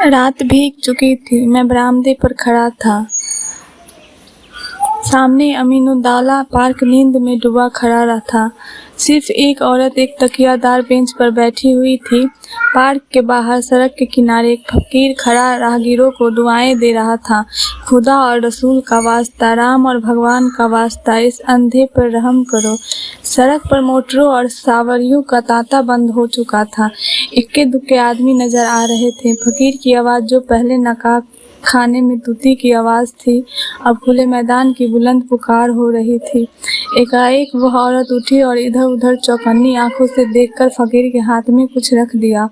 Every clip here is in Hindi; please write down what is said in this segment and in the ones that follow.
रात भीग चुकी थी। मैं बरामदे पर खड़ा था। सामने अमीनुद्दौला पार्क नींद में डूबा खड़ा था। सिर्फ एक औरत एक तकियादार बेंच पर बैठी हुई थी। पार्क के बाहर सड़क के किनारे एक फकीर खड़ा राहगीरों को दुआएं दे रहा था। खुदा और रसूल का वास्ता, राम और भगवान का वास्ता, इस अंधे पर रहम करो। सड़क पर मोटरों और सवारियों का तांता बंद हो चुका था। इक्के दुक्के आदमी नजर आ रहे थे। फकीर की आवाज़, जो पहले नकाब खाने में तूती की आवाज़ थी, अब खुले मैदान की बुलंद पुकार हो रही थी। एकाएक वह औरत उठी और इधर उधर चौकन्नी आंखों से देखकर फकीर के हाथ में कुछ रख दिया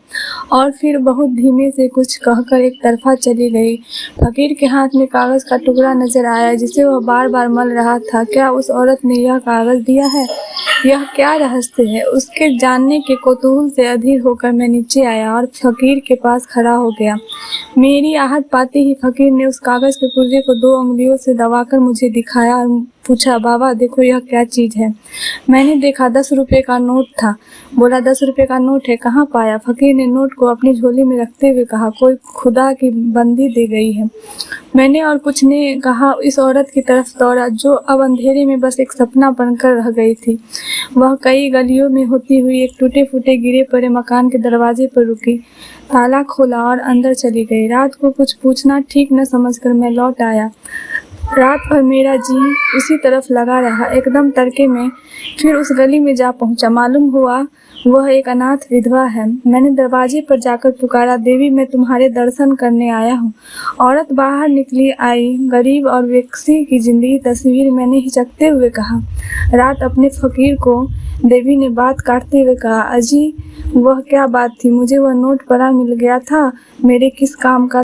और फिर बहुत धीमे से कुछ कहकर एक तरफा चली गई। फकीर के हाथ में कागज़ का टुकड़ा नजर आया जिसे वह बार बार मल रहा था। क्या उस औरत ने यह कागज़ दिया है? यह क्या रहस्य है? उसके जानने के कौतूहल से अधीर होकर मैं नीचे आया और फकीर के पास खड़ा हो गया। मेरी आहट पाते ही फकीर ने उस कागज़ के पुर्जे को 2 उंगलियों से दबाकर मुझे दिखाया और पूछा, बाबा देखो यह क्या चीज़ है? मैंने देखा 10 रुपये का नोट था। बोला 10 रुपये का नोट है, कहाँ पाया? फकीर ने नोट को अपनी झोली में रखते हुए कहा, कोई खुदा की बंदी दे गई है। मैंने और कुछ ने कहा इस औरत की तरफ दौड़ा जो अब अंधेरे में बस एक सपना बनकर रह गई थी। वह कई गलियों में होती हुई एक टूटे फूटे गिरे पड़े मकान के दरवाजे पर रुकी, ताला खोला और अंदर चली गई। रात को कुछ पूछना ठीक न समझकर मैं लौट आया। रात भर मेरा जी उसी तरफ लगा रहा। एकदम तड़के में फिर उस गली में जा पहुंचा। मालूम हुआ वह एक अनाथ विधवा है। मैंने दरवाजे पर जाकर पुकारा, देवी मैं तुम्हारे दर्शन करने आया हूँ। औरत बाहर निकली आई। गरीब और बेकसी की जिंदगी तस्वीर। मैंने हिचकते हुए कहा, रात अपने फकीर को। देवी ने बात काटते हुए कहा, अजी वह क्या बात थी? मुझे वह नोट पड़ा मिल गया था। मेरे किस काम का